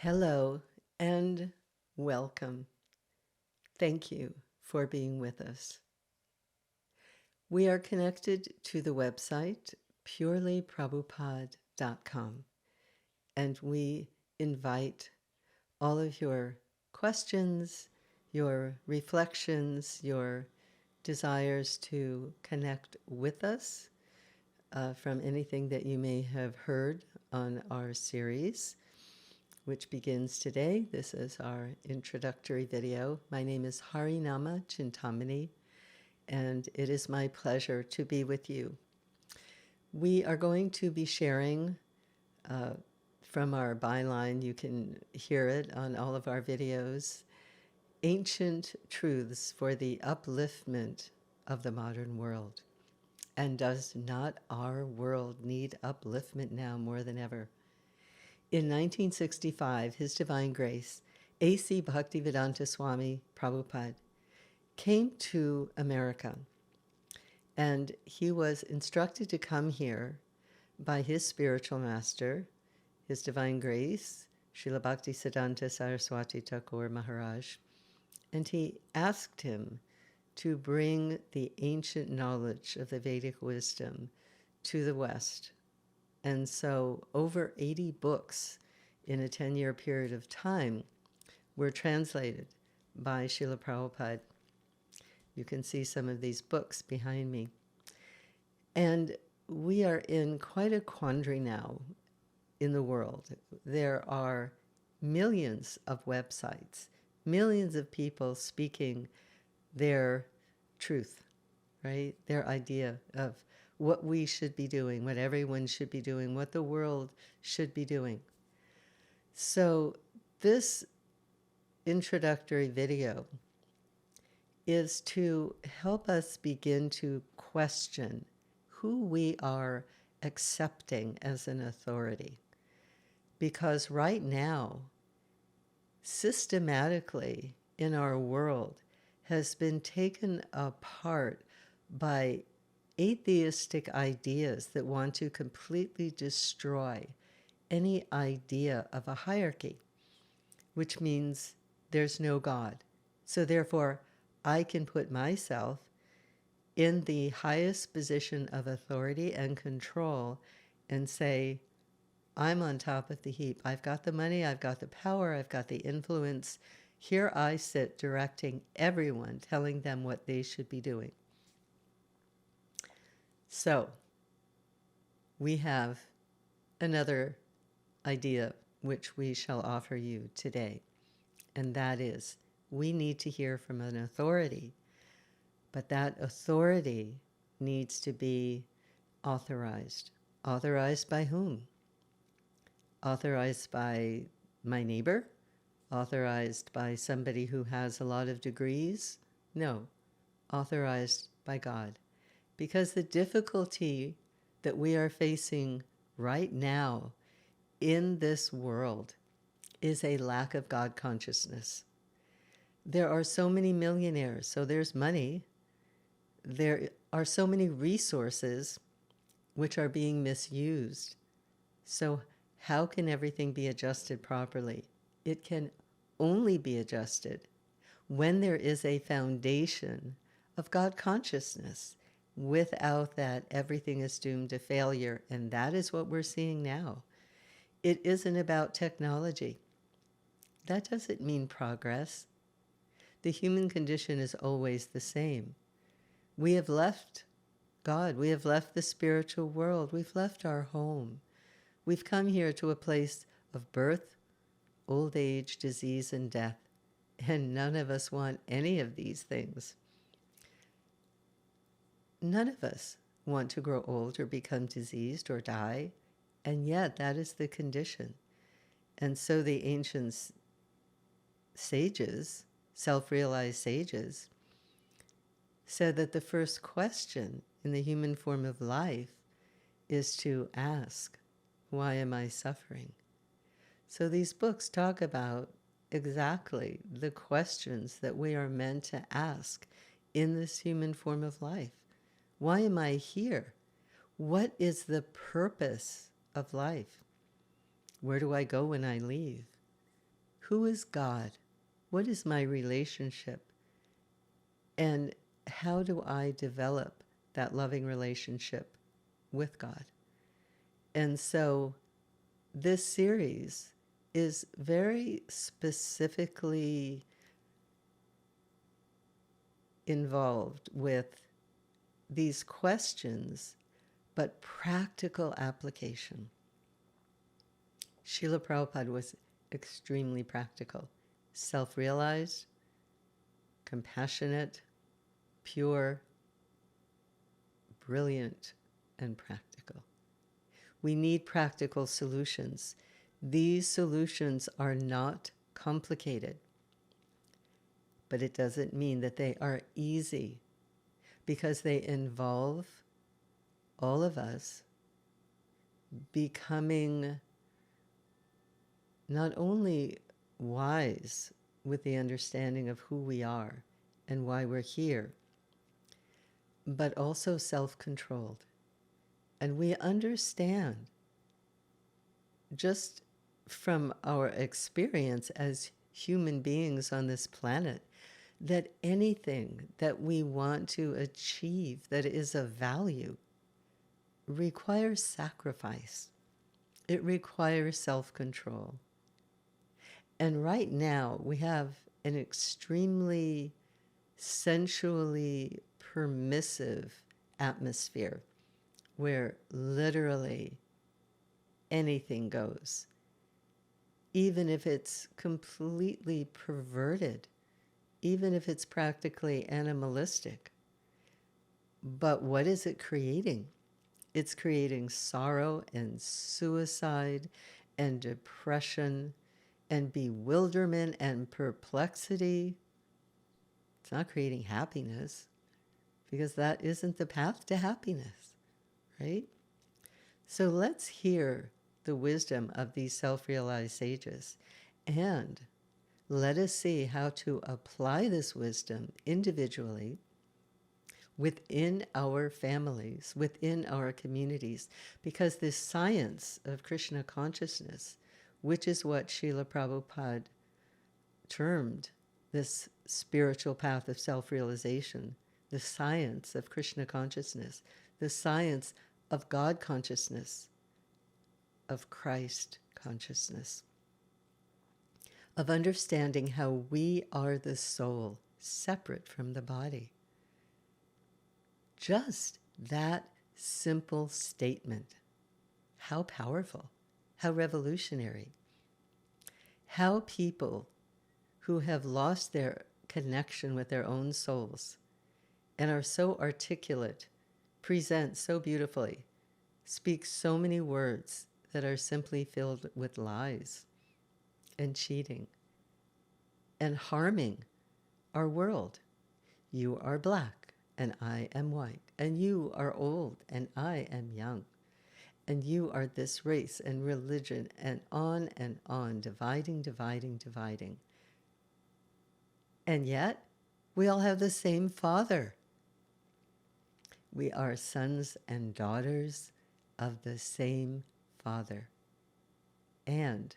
Hello and welcome. Thank you for being with us. We are connected to the website purelyprabhupada.com, and we invite all of your questions, your reflections, your desires to connect with us from anything that you may have heard on our series, which begins today. This is our introductory video. My name is Harinama Chintamani, and it is my pleasure to be with you. We are going to be sharing from our byline, you can hear it on all of our videos, ancient truths for the upliftment of the modern world. And does not our world need upliftment now more than ever? In 1965, His Divine Grace, A.C. Bhaktivedanta Swami Prabhupada, came to America, and he was instructed to come here by his spiritual master, His Divine Grace, Srila Bhaktisiddhanta Saraswati Thakur Maharaj, and he asked him to bring the ancient knowledge of the Vedic wisdom to the West. And so over 80 books in a 10-year period of time were translated by Srila Prabhupada. You can see some of these books behind me. And we are in quite a quandary now in the world. There are millions of websites, millions of people speaking their truth, right? Their idea of what we should be doing, what everyone should be doing, what the world should be doing. So this introductory video is to help us begin to question who we are accepting as an authority. Because right now, systematically in our world, has been taken apart by atheistic ideas that want to completely destroy any idea of a hierarchy, which means there's no God. So therefore, I can put myself in the highest position of authority and control and say, I'm on top of the heap. I've got the money, I've got the power, I've got the influence. Here I sit directing everyone, telling them what they should be doing. So we have another idea which we shall offer you today, and that is we need to hear from an authority, but that authority needs to be authorized. Authorized by whom? Authorized by my neighbor? Authorized by somebody who has a lot of degrees? No, authorized by God. Because the difficulty that we are facing right now in this world is a lack of God consciousness. There are so many millionaires, so there's money. There are so many resources which are being misused. So how can everything be adjusted properly? It can only be adjusted when there is a foundation of God consciousness. Without that, everything is doomed to failure, and that is what we're seeing now. It isn't about technology. That doesn't mean progress. The human condition is always the same. We have left God. We have left the spiritual world. We've left our home. We've come here to a place of birth, old age, disease, and death. And none of us want any of these things. None of us want to grow old or become diseased or die. And yet that is the condition. And so the ancient sages, self-realized sages, said that the first question in the human form of life is to ask, why am I suffering? So these books talk about exactly the questions that we are meant to ask in this human form of life. Why am I here? What is the purpose of life? Where do I go when I leave? Who is God? What is my relationship? And how do I develop that loving relationship with God? And so this series is very specifically involved with these questions, but practical application. Srila Prabhupada was extremely practical, self-realized, compassionate, pure, brilliant, and practical. We need practical solutions. These solutions are not complicated, but it doesn't mean that they are easy, because they involve all of us becoming not only wise with the understanding of who we are and why we're here, but also self-controlled. And we understand, just from our experience as human beings on this planet, that anything that we want to achieve that is of value requires sacrifice. It requires self-control. And right now, we have an extremely sensually permissive atmosphere where literally anything goes, even if it's completely perverted, even if it's practically animalistic. But what is it creating? It's creating sorrow and suicide and depression and bewilderment and perplexity. It's not creating happiness, because that isn't the path to happiness, right? So let's hear the wisdom of these self-realized sages, and let us see how to apply this wisdom individually within our families, within our communities, because this science of Krishna consciousness, which is what Srila Prabhupada termed this spiritual path of self-realization, the science of Krishna consciousness, the science of God consciousness, of Christ consciousness, of understanding how we are the soul, separate from the body. Just that simple statement, how powerful, how revolutionary. How people who have lost their connection with their own souls and are so articulate, present so beautifully, speak so many words that are simply filled with lies and cheating and harming our world. You are black and I am white, and you are old and I am young, and you are this race and religion, and on, dividing, dividing, dividing. And yet, we all have the same Father. We are sons and daughters of the same Father. And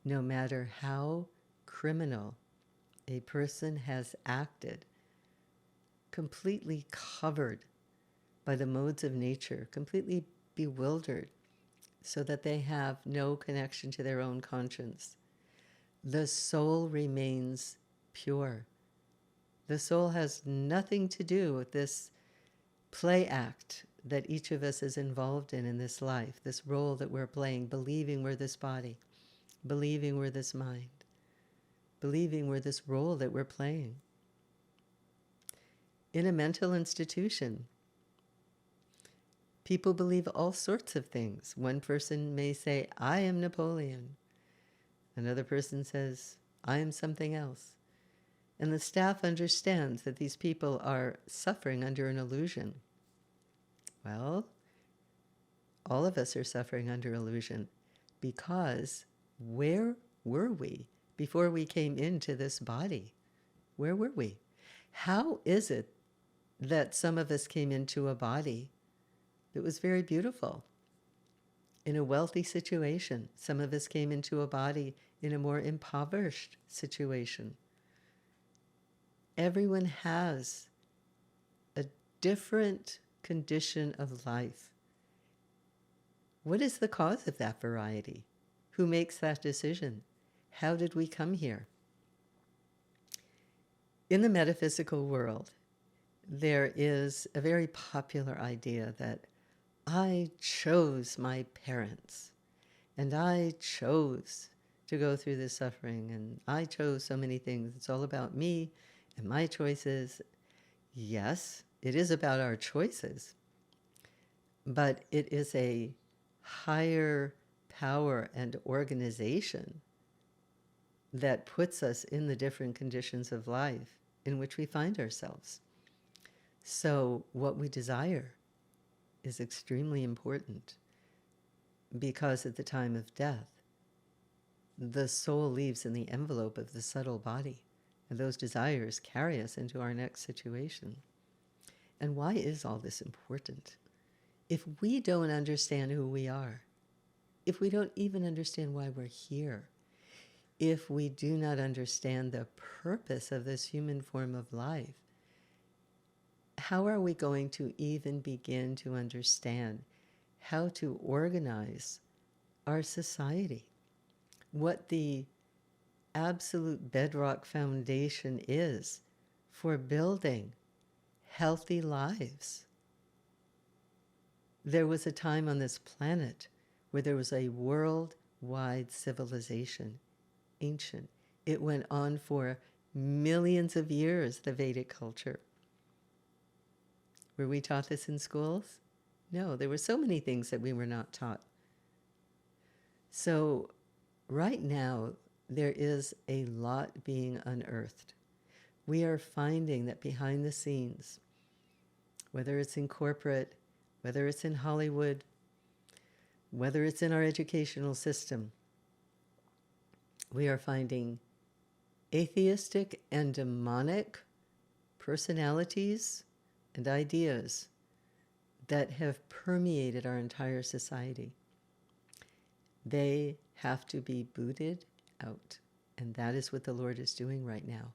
no matter how criminal a person has acted, completely covered by the modes of nature, completely bewildered, so that they have no connection to their own conscience, the soul remains pure. The soul has nothing to do with this play act that each of us is involved in this life, this role that we're playing, believing we're this body, believing we're this mind, believing we're this role that we're playing. In a mental institution, people believe all sorts of things. One person may say, I am Napoleon. Another person says, I am something else. And the staff understands that these people are suffering under an illusion. Well, all of us are suffering under illusion, because where were we before we came into this body? Where were we? How is it that some of us came into a body that was very beautiful, in a wealthy situation. Some of us came into a body in a more impoverished situation. Everyone has a different condition of life. What is the cause of that variety? Who makes that decision? How did we come here? In the metaphysical world, there is a very popular idea that I chose my parents, and I chose to go through this suffering, and I chose so many things. It's all about me and my choices. Yes, it is about our choices, but it is a higher power and organization that puts us in the different conditions of life in which we find ourselves. So what we desire is extremely important, because at the time of death, the soul leaves in the envelope of the subtle body, and those desires carry us into our next situation. And why is all this important? If we don't understand who we are, if we don't even understand why we're here, if we do not understand the purpose of this human form of life, how are we going to even begin to understand how to organize our society? What the absolute bedrock foundation is for building healthy lives. There was a time on this planet where there was a worldwide civilization, ancient. It went on for millions of years, the Vedic culture. Were we taught this in schools? No, there were so many things that we were not taught. So right now, there is a lot being unearthed. We are finding that behind the scenes, whether it's in corporate, whether it's in Hollywood, whether it's in our educational system, we are finding atheistic and demonic personalities and ideas that have permeated our entire society. They have to be booted out. And that is what the Lord is doing right now.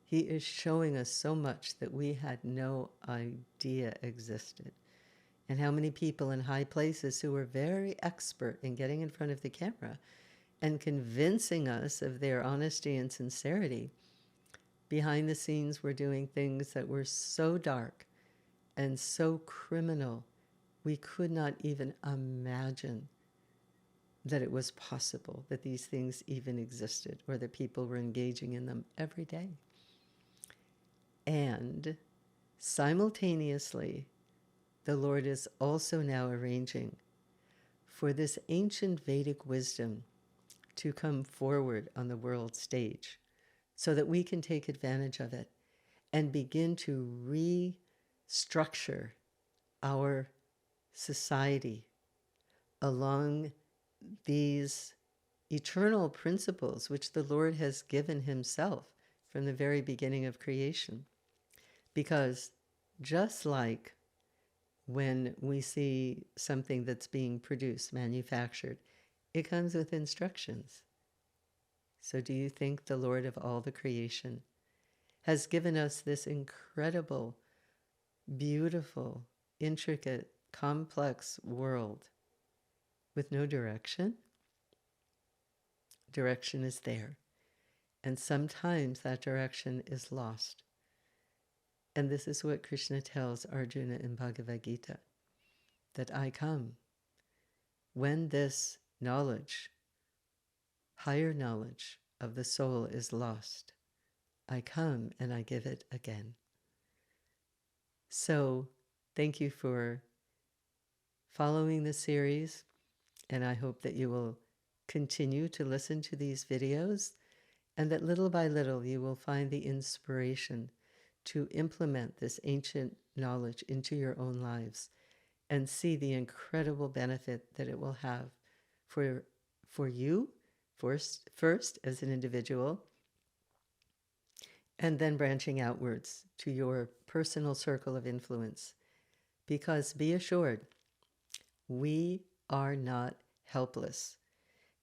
He is showing us so much that we had no idea existed. And how many people in high places who were very expert in getting in front of the camera and convincing us of their honesty and sincerity, behind the scenes were doing things that were so dark and so criminal, we could not even imagine that it was possible that these things even existed, or that people were engaging in them every day. And simultaneously, the Lord is also now arranging for this ancient Vedic wisdom to come forward on the world stage so that we can take advantage of it and begin to restructure our society along these eternal principles which the Lord has given himself from the very beginning of creation. Because just like when we see something that's being produced, manufactured, it comes with instructions. So do you think the Lord of all the creation has given us this incredible, beautiful, intricate, complex world with no direction? Direction is there. And sometimes that direction is lost. And this is what Krishna tells Arjuna in Bhagavad Gita, that I come when this knowledge, higher knowledge of the soul is lost. I come and I give it again. So thank you for following the series, and I hope that you will continue to listen to these videos, and that little by little you will find the inspiration to implement this ancient knowledge into your own lives and see the incredible benefit that it will have for you first as an individual, and then branching outwards to your personal circle of influence. Because be assured, we are not helpless.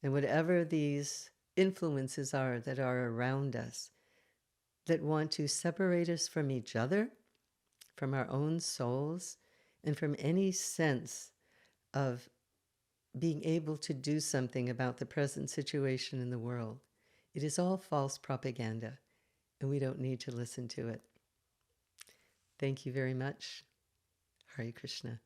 And whatever these influences are that are around us that want to separate us from each other, from our own souls, and from any sense of being able to do something about the present situation in the world, it is all false propaganda, and we don't need to listen to it. Thank you very much. Hare Krishna.